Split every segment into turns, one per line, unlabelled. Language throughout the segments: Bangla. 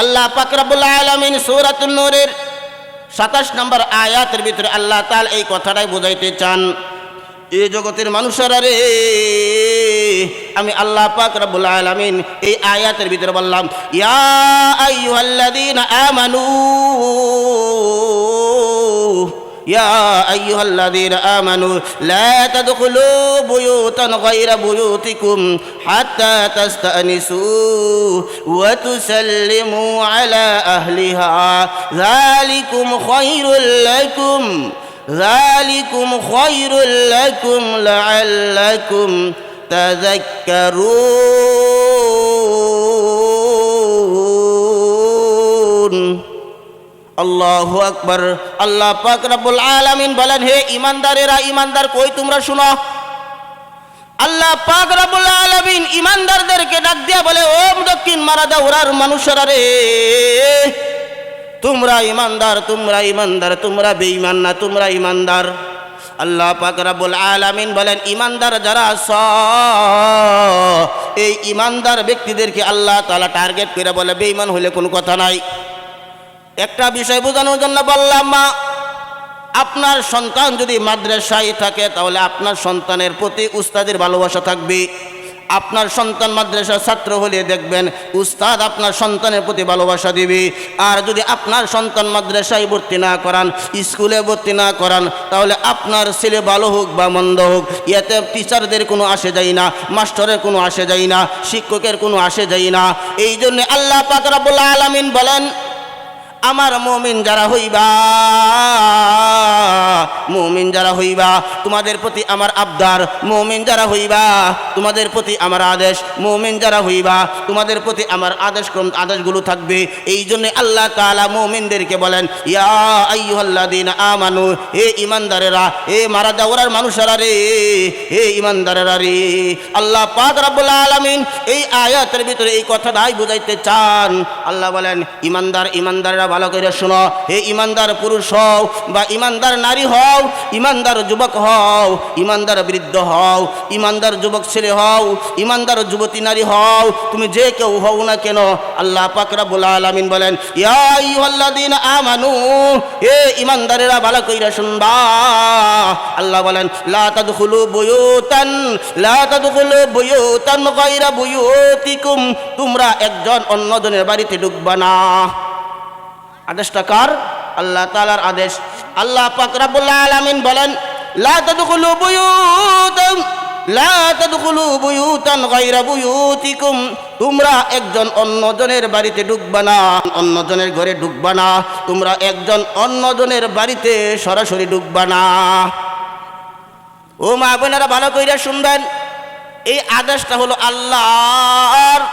আল্লাহ পাক রব্বুল আলামিন সূরাতুন নূরের 27 নম্বর আয়াতের ভিতরে আল্লাহ তাআলা এই কথাটাই বোঝাইতে চান, এই জগতের মানুষেরা রে, আমি আল্লাহ পাক রব্বুল আলামিন এই আয়াতের ভিতরে বললাম, ইয়া আইয়ুহাল্লাযীনা আমানু, ইয়া আইয়ুহাল্লাযীনা আমানু লা তাদখুলু বুয়ুতান গায়রা বুয়ুতিকুম হাত্তা তাস্তানিসু ওয়া তুসাল্লিমু আলা আহলিহা যালিকুম খায়রুল লাকুম, যালিকুম খায়রুল লাকুম লাআল্লাকুম তাযাক্কারুন। আল্লাহু আকবার। আল্লাহ পাক রব্বুল আলামিন বলেন, হে ঈমানদারেরা, ঈমানদার কই তোমরা শুনো। আল্লাহ পাক রব্বুল আলামিন ঈমানদারদেরকে ডাক দিয়া বলে, ও দক্ষিণ মারাদা ওরার মানুষেরা রে, তোমরা ঈমানদার, তোমরা ঈমানদার, তোমরা বেঈমান না, তোমরা ঈমানদার। আল্লাহ পাক রব্বুল আলামিন বলেন, ঈমানদার যারা আছো, এই ঈমানদার ব্যক্তিদেরকে আল্লাহ তাআলা টার্গেট করে বলে, বেঈমান হইলে কোনো কথা নাই। একটা বিষয় বোঝানোর জন্য বললাম, মা, আপনার সন্তান যদি মাদ্রাসায় থাকে তাহলে আপনার সন্তানের প্রতি উস্তাদের ভালোবাসা থাকবে। আপনার সন্তান মাদ্রাসার ছাত্র হলে দেখবেন উস্তাদ আপনার সন্তানের প্রতি ভালোবাসা দিবে। আর যদি আপনার সন্তান মাদ্রাসায় ভর্তি না করান, স্কুলে ভর্তি না করান, তাহলে আপনার ছেলে ভালো হোক বা মন্দ হোক, এতে টিচারদের কোনো আসে যায় না, মাস্টারের কোনো আসে যায় না, শিক্ষকের কোনো আসে যায় না। এই জন্য আল্লাহ পাক রব্বুল আলামিন বলেন, আমার মুমিন যারা হইবা, মুমিন যারা হইবা, তোমাদের প্রতি আমার আবদার, মুমিন যারা হইবা তোমাদের প্রতি আমার আদেশ, মুমিন যারা হইবা তোমাদের প্রতি আমার আদেশগুলো থাকবে। এই জন্য আল্লাহ তাআলা মুমিনদেরকে বলেন, ইয়া আইয়ুহাল্লাযীনা আমানু, হে ঈমানদারেরা, হে মারা যাওয়ার মানুষেরা রে, হে ঈমানদারেরা রে। আল্লাহ পাক রব্বুল আলামিন এই আয়াতের ভিতরে এই কথাটাই বুঝাইতে চান। আল্লাহ বলেন, ঈমানদার, ঈমানদারেরা ভালো করে শোনো, হে ঈমানদার পুরুষ হও বা ঈমানদার নারী হও, ঈমানদার যুবক হও, ঈমানদার বৃদ্ধ হও, ঈমানদার যুবক ছেলে হও, ঈমানদার যুবতী নারী হও, তুমি যে কেউ হও না কেন, আল্লাহ পাক রব্বুল আলামিন বলেন, ইয়া আইয়ুহাল্লাযীনা আমানু, হে ঈমানদারেরা ভালো কইরা শুনবা। আল্লাহ বলেন, লা তাদখুলু বুয়ুতান, লা তাদখুলু বুয়ুতান গায়রা বুয়ুতিকুম, তোমরা একজন অন্যজনের বাড়িতে ঢুকবা না। আদেশটা কার? আল্লাহ তাআলার আদেশ। আল্লাহ পাক রব্বুল আলামিন বলেন, লা তাদখুলু বুয়ুতান, লা তাদখুলু বুয়ুতান গায়রা বুয়ুতিকুম, তোমরা একজন অন্যজনের বাড়িতে ঢুকবা না, অন্যজনের ঘরে ঢুকবা না, তোমরা একজন অন্যজনের বাড়িতে সরাসরি ঢুকবা না। ও মা বোনেরা ভালো কইরা শুনবেন, এই আদেশটা হলো আল্লাহর।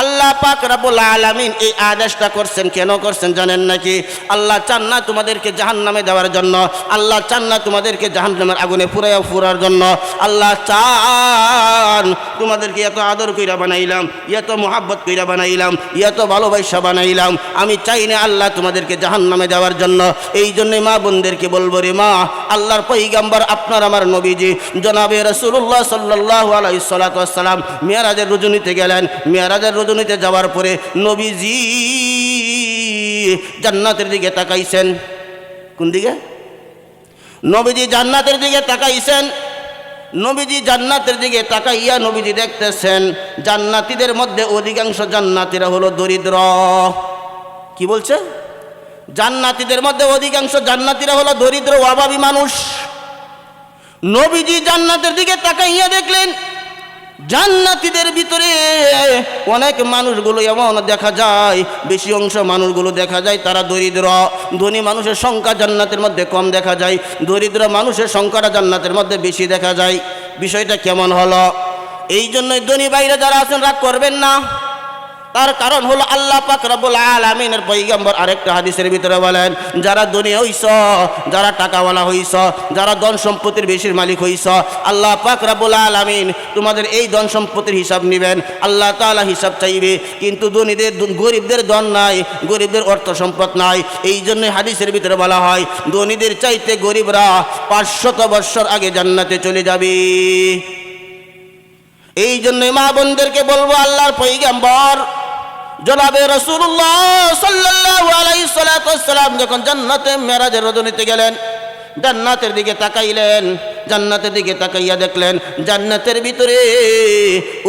আল্লাহ পাক রব্বুল আলামিন এই আদেশটা করছেন, কেন করছেন জানেন নাকি? আল্লাহ চান না তোমাদেরকে জাহান্নামে দেওয়ার জন্য, আল্লাহ চান না তোমাদেরকে জাহান্নামের আগুনে পুরার জন্য। আল্লাহ চান তোমাদেরকে এত আদর কইরা বানাইলাম, এত মোহাব্বত কইরা বানাইলাম, এত ভালোবাসা বানাইলাম, আমি চাই না আল্লাহ তোমাদেরকে জাহান্নামে দেওয়ার জন্য। এই জন্যই মা বোনদেরকে বলবো, রে মা, আল্লাহর পয়গম্বর আপনার আমার নবীজি জনাবে রাসূলুল্লাহ সাল্লাল্লাহু আলাইহি ওয়াসাল্লাম মিরাজের রজনীতে গেলেন। মিরাজের রজনীতে যাওয়ার পরে নবীজি জান্নাতের দিকে তাকাইছেন। কোন দিকে? নবীজি জান্নাতের দিকে তাকাইছেন। নবীজি জান্নাতের দিকে তাকাইয়া নবীজি দেখতেছেন জান্নাতীদের মধ্যে অধিকাংশ জান্নাতীরা হলো দরিদ্র। কি বলছে? জান্নাতীদের মধ্যে অধিকাংশ জান্নাতীরা হলো দরিদ্র, অভাবী মানুষ। নবীজি জান্নাতের দিকে তাকাইয়া দেখলেন জান্নাতীদের ভিতরে অনেক মানুষগুলো এমন দেখা যায়, বেশি অংশ মানুষগুলো দেখা যায় তারা দরিদ্র। ধনী মানুষের সংখ্যা জান্নাতের মধ্যে কম দেখা যায়, দরিদ্র মানুষের সংখ্যাটা জান্নাতের মধ্যে বেশি দেখা যায়। বিষয়টা কেমন হলো? এই জন্যই ধনী ভাইরা যারা আছেন রাগ করবেন না, তার কারণ হলো আল্লাহ পাক রব্বুল আলামিনের পয়গম্বর আরেকটা হাদিসের ভিতরে বলেন, যারা ধনী হইছ, যারা টাকাওয়ালা হইছ, যারা ধন সম্পত্তির বেশির মালিক হইছ, আল্লাহ পাক রব্বুল আলামিন তোমাদের এই ধন সম্পত্তির হিসাব নেবেন, আল্লাহ তাআলা হিসাব চাইবে। কিন্তু ধনীদের, গরিবদের ধন নাই, গরিবদের অর্থ সম্পদ নাই। এই জন্য হাদিসের ভিতরে বলা হয় ধনীদের চাইতে গরিবরা 500 বছর আগে জান্নাতে চলে যাবে। এই জন্য মা বোনদেরকে বলবো, আল্লাহর পয়গম্বর জনাবে রাসূলুল্লাহ সাল্লাল্লাহু আলাইহি সাল্লাম যখন জান্নাতে মেরাজের রজনীতে গেলেন, জান্নাতের দিকে তাকাইলেন, জান্নাতের দিকে তাকাইয়া দেখলেন জান্নাতের ভিতরে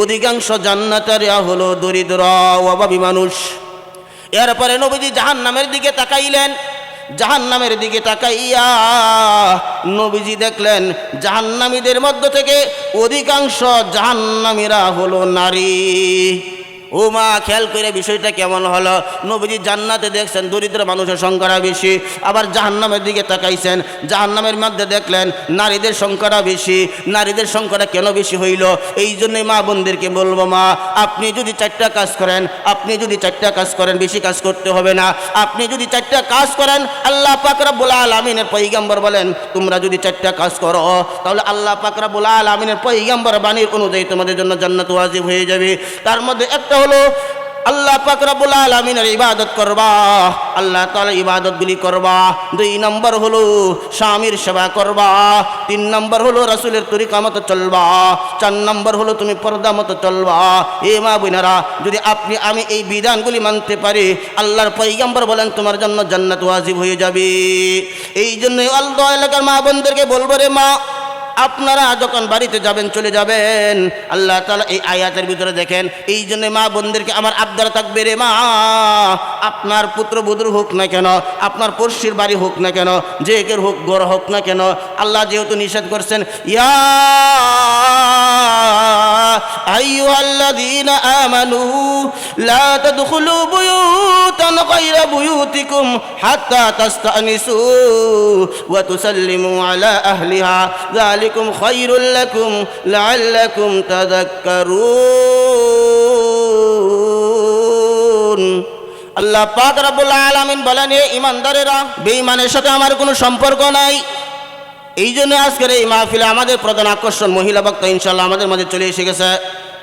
অধিকাংশ জান্নাতীরা হলো দরিদ্র অভাবী মানুষ। এরপরে নবীজি জাহান্নামের দিকে তাকাইলেন, জাহান্নামের দিকে তাকাইয়া নবীজি দেখলেন জাহান্নামীদের মধ্য থেকে অধিকাংশ জাহান্নামীরা হলো নারী। ও মা, খেয়াল করে বিষয়টা কেমন হলো? নবীজি জান্নাতে দেখছেন দরিদ্র মানুষের সংখ্যাটা বেশি, আবার জাহান্নামের দিকে তাকাইছেন, জাহান্নামের মধ্যে দেখলেন নারীদের সংখ্যাটা বেশি। নারীদের সংখ্যাটা কেন বেশি হইল? এই জন্যই মা বোনদেরকে বলবো, মা আপনি যদি 4টা কাজ করেন, আপনি যদি 4টা কাজ করেন, বেশি কাজ করতে হবে না। আপনি যদি 4টা কাজ করেন, আল্লাহ পাক রব্বুল আলামিনের পয়গম্বর বলেন তোমরা যদি 4টা কাজ করো তাহলে আল্লাহ পাক রব্বুল আলামিনের পয়গম্বর বাণীর অনুযায়ী তোমাদের জন্য জান্নাত ওয়াজিব হয়ে যাবে। তার মধ্যে একটা হলো আল্লাহ পাক রব্বুল আলামিনের ইবাদত করবা, আল্লাহ তাআলার ইবাদতগুলি করবা। 2 নম্বর হলো স্বামীর সেবা করবা। 3 নম্বর হলো রাসূলের তরিকা মতো চলবা। 4 নম্বর হলো তুমি পর্দা মতো চলবা। এ মা বোনেরা, যদি আপনি আমি এই বিধানগুলি মানতে পারি, আল্লাহর পয়গম্বর বলেন তোমার জন্য জান্নাত ওয়াজিব হয়ে যাবে। এই জন্য আল্লাহ এলাকার মা বোনদেরকে বলবো, রে মা আপনারা যখন বাড়িতে যাবেন, চলে যাবেন, আল্লাহ তাআলা এই আয়াতের ভিতরে দেখেন, এই জন্য মা বোনদেরকে আমার আবদার থাকবে, রে মা আপনার পুত্রবধূর হোক না কেন, আপনার পড়শির বাড়ি হোক না কেন, যে কের হোক গড় হোক না কেন, আল্লাহ যেহেতু নিষেধ করছেন, ইয়া আইয়ুহাল্লাযীনা আমানু লা তাদখুলু বুয়ুতান গায়রা বুয়ুতিকুম হাত্তা তাস্তানিসু ওয়া তুসাল্লিমু আলা আহলিহা যালিকুম খায়রুল লাকুম লাআল্লাকুম তাযাক্কারুন। আল্লাহ পাক রব্বুল আলামিন বলেন, এ ঈমানদারেরা, বেঈমানের সাথে আমার কোনো সম্পর্ক নাই। এই জন্য আজকের এই মাহফিলে আমাদের প্রধান আকর্ষণ মহিলা বক্তা ইনশাআল্লাহ আমাদের মাঝে চলে এসে গেছে।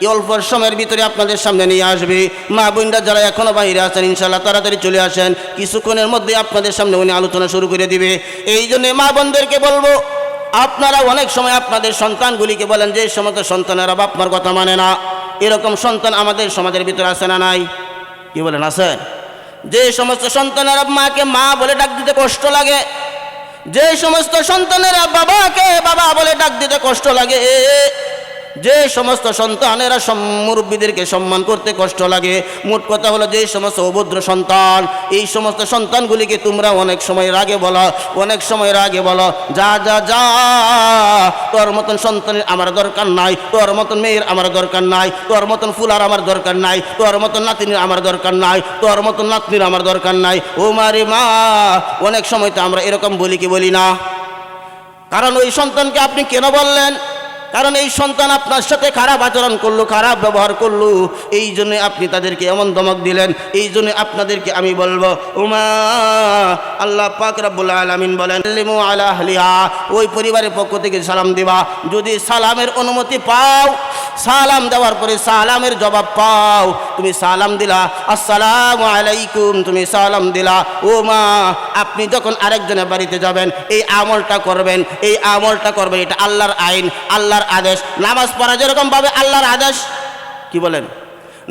এই অল্প সময়ের ভিতরে আপনাদের সামনে নিয়ে আসবে। মা বোনরা যারা এখনো বাইরে আছেন ইনশাআল্লাহ তাড়াতাড়ি চলে আসেন, কিছুক্ষণের মধ্যে আপনাদের সামনে উনি আলোচনা শুরু করে দিবে। এই জন্য মা বোনদেরকে বলবো, আপনারা অনেক সময় আপনাদের সন্তানগুলিকে বলেন যে সমস্ত সন্তানেরা বাপ মার কথা মানে না, এরকম সন্তান আমাদের সমাজের ভিতরে আছে না নাই? কি বলেন, আছে? যে সমস্ত সন্তানেরা মাকে মা বলে ডাক দিতে কষ্ট লাগে, যে সমস্ত সন্তানেরা বাবাকে বাবা বলে ডাক দিতে কষ্ট লাগে, যে সমস্ত সন্তানেরা মুরব্বীদেরকে সম্মান করতে কষ্ট লাগে, মোট কথা হলো যে সমস্ত অভদ্র সন্তান, এই সমস্ত সন্তানগুলিকে তোমরা অনেক সময় রাগে বলো, অনেক সময় রাগে বলো, যা যা যা তোর মতন সন্তানের আমার দরকার নাই, তোর মতন মেয়ের আমার দরকার নাই, তোর মতন ফুলার আমার দরকার নাই, তোর মতন নাতিনির আমার দরকার নাই, তোর মতন নাতনির আমার দরকার নাই। ও মারে মা, অনেক সময় তো আমরা এরকম বলি কি বলি না? কারণ ওই সন্তানকে আপনি কেন বললেন? কারণ এই সন্তান আপনার সাথে খারাপ আচরণ করলো, খারাপ ব্যবহার করলো, এই জন্য আপনি তাদেরকে এমন ধমক দিলেন। এই জন্য আপনাদেরকে আমি বলবো, উমা আল্লাহ পাক রব্বুল আলামিন বলেন সাল্লিমু আলা আহলিহা, ওই পরিবারের পক্ষ থেকে সালাম দিবা। যদি সালামের অনুমতি পাও, সালাম দেওয়ার পরে সালামের জবাব পাও, তুমি সালাম দিলা আসসালামু আলাইকুম, তুমি সালাম দিলা। ও মা, আপনি যখন আরেকজনের বাড়িতে যাবেন এই আমলটা করবেন, এই আমলটা করবেন, এটা আল্লাহর আইন, আল্লাহর আদেশ। নামাজ পড়া যেরকম ভাবে আল্লাহর আদেশ, কি বলেন,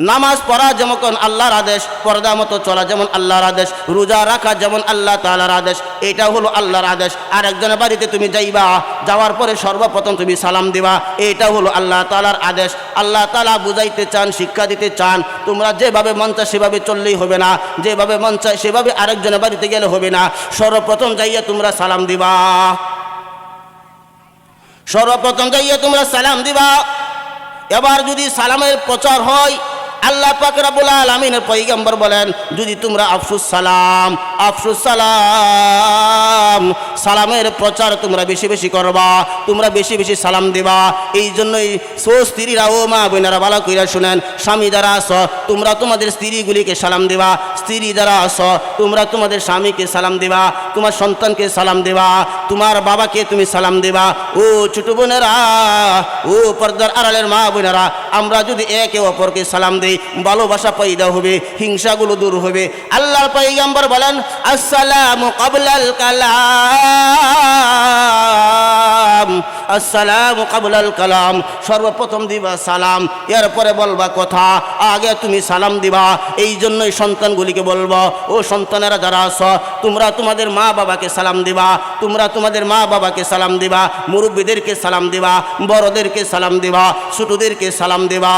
নামাজ পড়া যেমন আল্লাহর আদেশ, পর্দা মতো চলা যেমন আল্লাহর আদেশ, রোজা রাখা যেমন আল্লাহ তাআলার আদেশ, এটা হলো আল্লাহর আদেশ। আর একজনের বাড়িতে তুমি যাইবা, যাওয়ার পরে সর্বপ্রথম তুমি সালাম দিবা, এটা হলো আল্লাহ তাআলার আদেশ। আল্লাহ তাআলা বুঝাইতে চান, শিক্ষা দিতে চান, তোমরা যেভাবে মন চায় সেভাবে চললেই হবে না, যেভাবে মন চায় সেভাবে আরেকজনের বাড়িতে গেলে হবে না। সর্বপ্রথম যাইয়া তোমরা সালাম দিবা, সর্বপ্রথম যাইয়া তোমরা সালাম দিবা। এবার যদি সালামের প্রচার হয়, আল্লাহ পাক রব্বুল আলামিনের পয়গম্বর বলেন, যদি তোমরা আফসুস সালাম, আফসুস সালাম, সালামের প্রচার তোমরা বেশি বেশি করবা, তোমরা বেশি বেশি সালাম দিবা। এই জন্যই স্ত্রীরা, ও মা বোনেরা ভালো কইরা শুনেন, স্বামী যারা আছো তোমরা তোমাদের স্ত্রীগুলিকে সালাম দিবা, স্ত্রী যারা আছো তোমরা তোমাদের স্বামীকে সালাম দিবা, তোমার সন্তানকে সালাম দিবা, তোমার বাবাকে তুমি সালাম দিবা। ও ছোট বোনেরা, ও পর্দার আড়ালের মা বোনেরা, আমরা যদি একে অপরকে সালাম দেই ভালোবাসা পয়দা হবে, হিংসাগুলো দূর হবে। আল্লাহর পয়গম্বর বলেন আসসালামু ক্বাবলাল কালাম, আসসালামু ক্বাবলাল কালাম, সর্বপ্রথম দিবা সালাম, এরপরে বলবা কথা, আগে তুমি সালাম দিবা। এই জন্যই সন্তানগুলিকে বলবো, ও সন্তানেরা যারা আছো তোমরা তোমাদের মা বাবাকে সালাম দিবা, তোমরা তোমাদের মা বাবাকে সালাম দিবা, মুরব্বীদেরকে সালাম দিবা, বড়দেরকে সালাম দিবা, ছোটদেরকে সালাম দিবা।